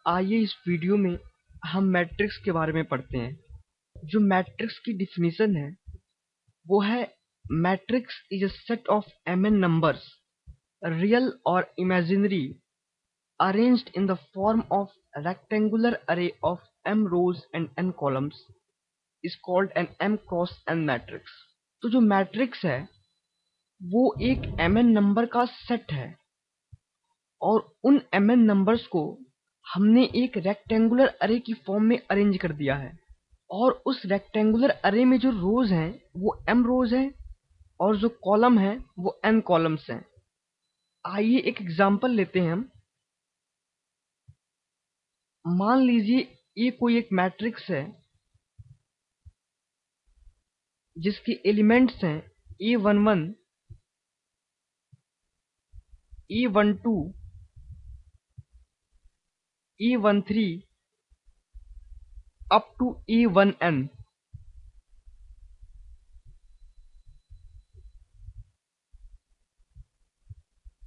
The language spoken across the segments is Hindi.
आइए इस वीडियो में हम मैट्रिक्स के बारे में पढ़ते हैं। जो मैट्रिक्स की डिफिनीशन है वो है matrix is a set of mn numbers real और imaginary arranged in the form of rectangular array of m rows and n columns is called an m cross n matrix. तो जो मैट्रिक्स है वो एक mn नंबर का सेट है और उन mn नंबर्स को हमने एक रेक्टेंगुलर अरे की फॉर्म में अरेंज कर दिया है और उस रेक्टेंगुलर अरे में जो रोज हैं वो m रोज हैं और जो कॉलम है वो n कॉलम्स हैं। आइए एक एग्जांपल लेते हैं हम। मान लीजिए ये कोई एक मैट्रिक्स है जिसके एलिमेंट्स हैं A11 A12 A13 up to A1n।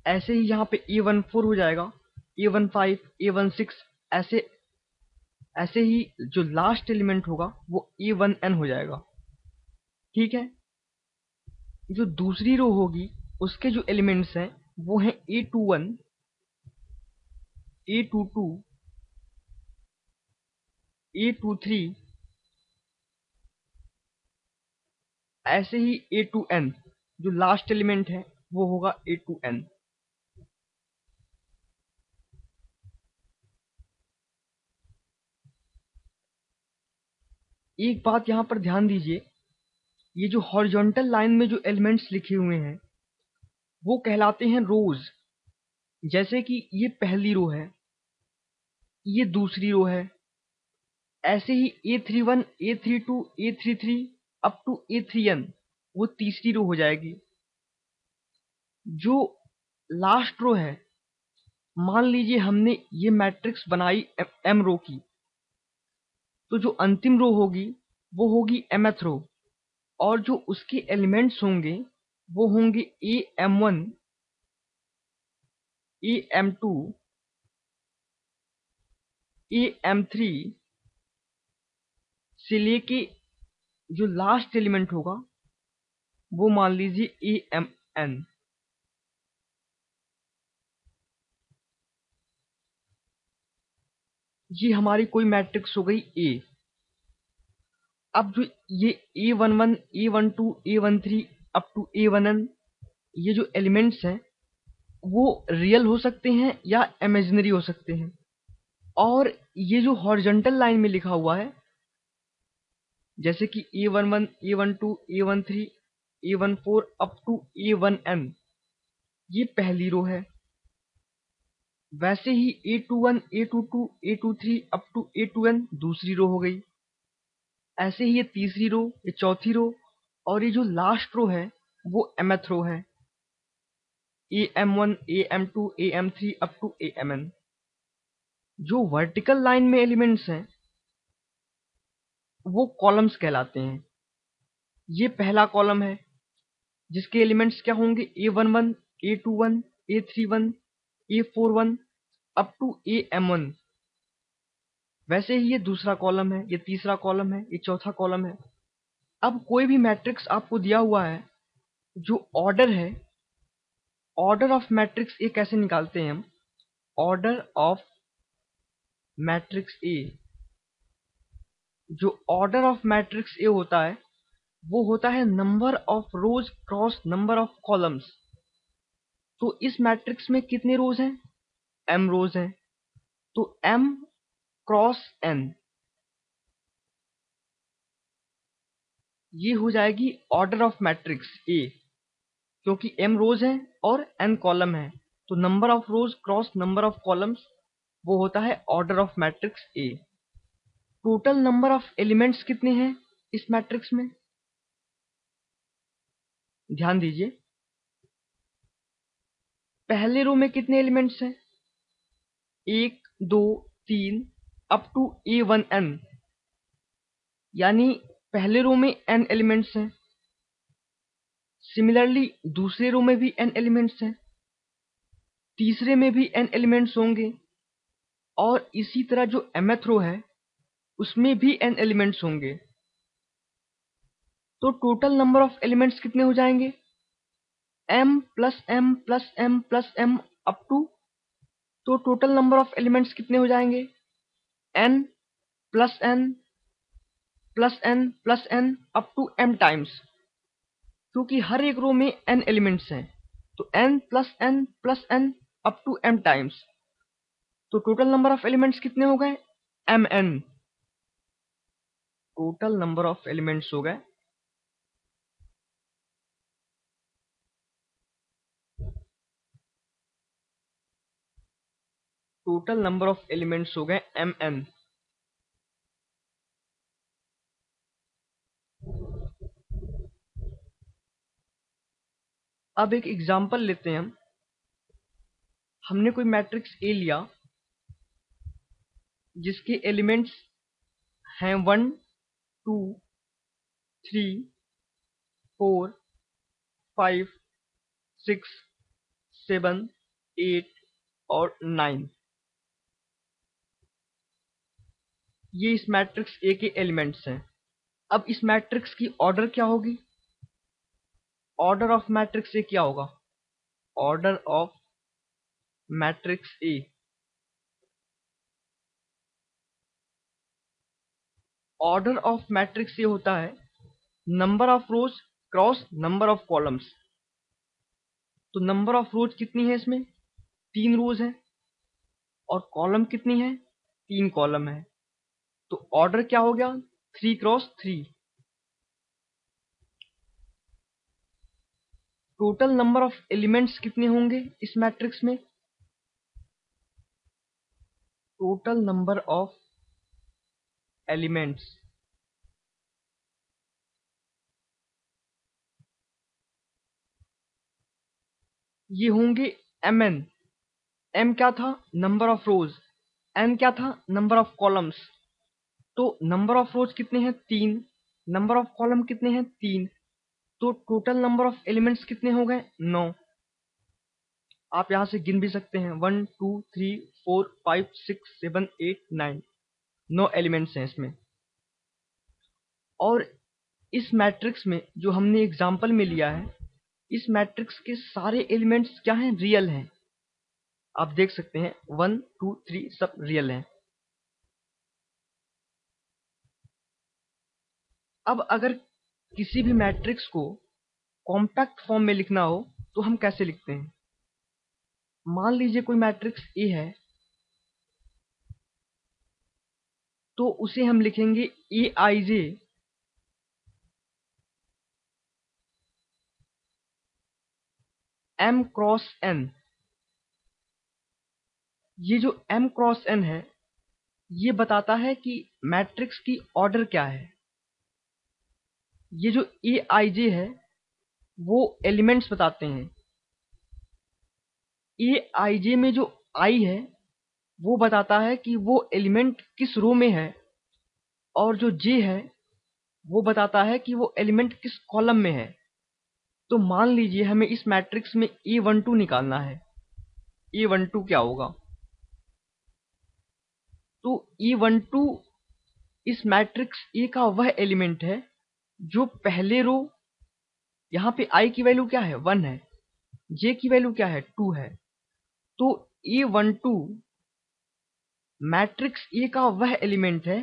ऐसे ही यहाँ पे A14 हो जाएगा, A15 A16 ऐसे ऐसे ही जो लास्ट एलिमेंट होगा वो A1n हो जाएगा। ठीक है, जो दूसरी रो होगी उसके जो एलिमेंट्स हैं वो हैं A21 A22 A23 ऐसे ही A2n। जो लास्ट एलिमेंट है वो होगा A2n। एक बात यहाँ पर ध्यान दीजिए, ये जो हॉरिजॉन्टल लाइन में जो एलिमेंट्स लिखे हुए हैं वो कहलाते हैं रोज। जैसे कि ये पहली रो है, ये दूसरी रो है, ऐसे ही A31 A32 A33 up to A3n वो तीसरी रो हो जाएगी। जो लास्ट रो है, मान लीजिए हमने ये मैट्रिक्स बनाई m रो की, तो जो अंतिम रो होगी वो होगी mth रो और जो उसके एलिमेंट्स होंगे वो होंगे AM1 AM2 AM3 से लेके जो लास्ट एलिमेंट होगा वो मान लीजिए AMN। ये हमारी कोई मैट्रिक्स हो गई A। अब जो ये A11 A12 A13 up to A1n ये जो एलिमेंट्स हैं वो रियल हो सकते हैं या इमेजिनरी हो सकते हैं। और ये जो हॉरिजॉन्टल लाइन में लिखा हुआ है जैसे कि A11 A12 A13 A14 up to A1n ये पहली रो है। वैसे ही A21 A22 A23 up to A2n दूसरी रो हो गई। ऐसे ही ये तीसरी रो, ये चौथी रो और ये जो लास्ट रो है वो mth रो है, AM1 AM2 AM3 up to AMn। जो वर्टिकल लाइन में एलिमेंट्स हैं वो कॉलम्स कहलाते हैं। ये पहला कॉलम है जिसके एलिमेंट्स क्या होंगे A11 A21 A31 A41 up to AM1। वैसे ही ये दूसरा कॉलम है, ये तीसरा कॉलम है, ये चौथा कॉलम है। अब कोई भी मैट्रिक्स आपको दिया हुआ है, जो ऑर्डर है, ऑर्डर ऑफ मैट्रिक्स ए कैसे निकालते हैं हम? ऑर्डर ऑफ मैट्रिक्स ए, जो ऑर्डर ऑफ मैट्रिक्स ए होता है वो होता है number of rose cross number of columns. तो इस मैट्रिक्स में कितने रोज हैं? m रोज हैं, तो m क्रॉस n ये हो जाएगी ऑर्डर ऑफ मैट्रिक्स ए। क्योंकि m रोज हैं और n कॉलम है तो number of rose cross number of columns वो होता है order of matrix A. Total number of elements कितने हैं इस मैट्रिक्स में? ध्यान दीजिए, पहले रो में कितने एलिमेंट्स हैं? 1 2 3 अप टू A1n, यानी पहले रो में n एलिमेंट्स हैं। सिमिलरली दूसरे रो में भी n एलिमेंट्स हैं, तीसरे में भी n एलिमेंट्स होंगे और इसी तरह जो mth रो है उसमें भी n एलिमेंट्स होंगे। तो टोटल नंबर ऑफ एलिमेंट्स कितने हो जाएंगे? m plus m plus m plus m up to, तो टोटल नंबर ऑफ एलिमेंट्स कितने हो जाएंगे? n plus n plus n plus n up to m times, क्योंकि हर एक रो में n एलिमेंट्स हैं, तो n plus n up to m times, तो टोटल नंबर ऑफ एलिमेंट्स कितने हो गए? mn। Total number of elements हो गए mn। अब एक एग्जांपल लेते हैं हमने कोई मैट्रिक्स ए लिया जिसके एलिमेंट्स हैं 1 2 3 4 5 6 7 8 और 9। ये इस मैट्रिक्स ए के एलिमेंट्स हैं। अब इस मैट्रिक्स की ऑर्डर क्या होगी? ऑर्डर ऑफ मैट्रिक्स ए क्या होगा? Order of matrix A, order of matrix A होता है number of rose cross number of columns. तो नंबर ऑफ रोज कितनी है इसमें? 3 रोज है, और कॉलम कितनी है? 3 कॉलम है, तो ऑर्डर क्या हो गया? 3 cross 3। Total number of elements कितने होंगे इस मैट्रिक्स में? टोटल नंबर ऑफ एलिमेंट्स ये होंगे mn। m क्या था? Number of rose. n क्या था? Number of columns. तो नंबर ऑफ रोज कितने हैं? 3। नंबर ऑफ कॉलम कितने हैं? 3। तो टोटल नंबर ऑफ एलिमेंट्स कितने हो गए? 9। आप यहां से गिन भी सकते हैं 1 2 3 4 5 6 7 8 9। 9 एलिमेंट्स हैं इसमें। और इस मैट्रिक्स में जो हमने एग्जाम्पल में लिया है, इस मैट्रिक्स के सारे एलिमेंट्स क्या हैं? रियल हैं। आप देख सकते हैं 1 2 3 सब रियल हैं। अब अगर किसी भी मैट्रिक्स को कॉम्पैक्ट फॉर्म में लिखना हो तो हम कैसे लिखते हैं? मान लीजिए कोई मैट्रिक्स ए है, तो उसे हम लिखेंगे ए आई जे m क्रॉस n। ये जो m क्रॉस n है ये बताता है कि मैट्रिक्स की ऑर्डर क्या है। ये जो ए आई जे है वो एलिमेंट्स बताते हैं। ए आई जे में जो आई है वो बताता है कि वो एलिमेंट किस रो में है, और जो जे है वो बताता है कि वो एलिमेंट किस कॉलम में है। तो मान लीजिए हमें इस मैट्रिक्स में A12 निकालना है। A12 क्या होगा? तो A12 इस मैट्रिक्स ए का वह एलिमेंट है जो पहले रो, यहाँ पे आई की वैल्यू क्या है? 1 है, जे की वैल्यू क्या है? 2 है। तो A12 मैट्रिक्स ए का वह एलिमेंट है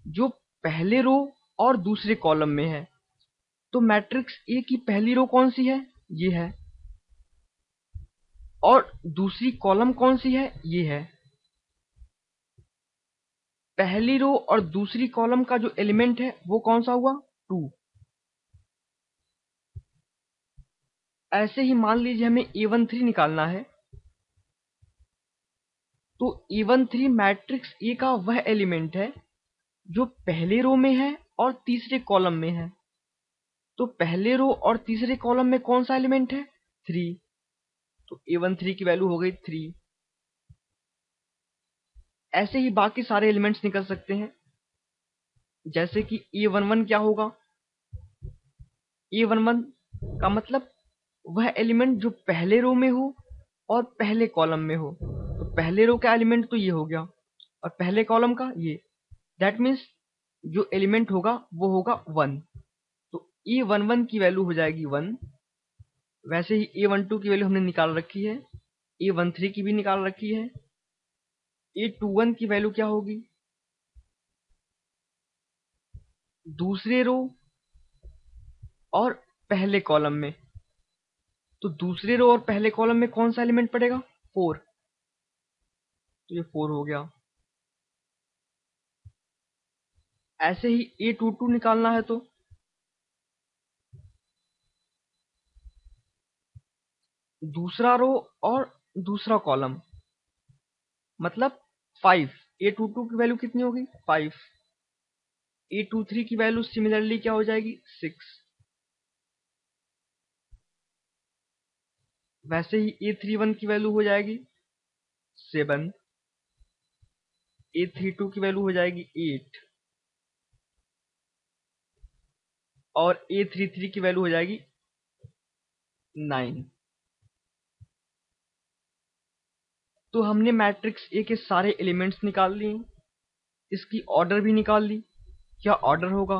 जो पहले रो और दूसरे कॉलम में है। तो मैट्रिक्स ए की पहली रो कौन सी है? ये है। और दूसरी कॉलम कौन सी है? ये है। पहली रो और दूसरी कॉलम का जो एलिमेंट है वो कौन सा हुआ? 2। ऐसे ही मान लीजिए हमें A13 निकालना है। तो A13 मैट्रिक्स ए का वह एलिमेंट है जो पहले रो में है और तीसरे कॉलम में है। तो पहले रो और तीसरे कॉलम में कौन सा एलिमेंट है? 3। तो A13 की वैल्यू हो गई 3। ऐसे ही बाकी सारे एलिमेंट्स निकल सकते हैं, जैसे कि A11 क्या होगा? A11 का मतलब वह एलिमेंट जो पहले रो में हो और पहले कॉलम में हो। तो पहले रो का एलिमेंट तो ये हो गया। और पहले कॉलम का ये, दैट मीन्स जो एलिमेंट होगा वो होगा 1। तो E11 की वैल्यू हो जाएगी 1। वैसे ही A12 की वैल्यू हमने निकाल रखी है, A13 की भी निकाल रखी है। A21 की वैल्यू क्या होगी, दूसरे रो और पहले कॉलम में। तो दूसरे रो और पहले कॉलम में कौन सा एलिमेंट पड़ेगा, 4। तो ये 4 हो गया। ऐसे ही A22 निकालना है तो दूसरा रो और दूसरा कॉलम, मतलब 5। A22 की वैल्यू कितनी होगी, 5। A23 की वैल्यू सिमिलरली क्या हो जाएगी, 6। वैसे ही A31 की वैल्यू हो जाएगी 7। A32 की वैल्यू हो जाएगी 8 और A33 की वैल्यू हो जाएगी 9। तो हमने मैट्रिक्स ए के सारे एलिमेंट्स निकाल लिए, इसकी ऑर्डर भी निकाल ली, क्या ऑर्डर होगा,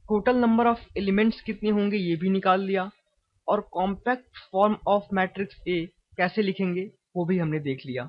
टोटल नंबर ऑफ एलिमेंट्स कितने होंगे ये भी निकाल लिया, और compact form of matrix A कैसे लिखेंगे वो भी हमने देख लिया।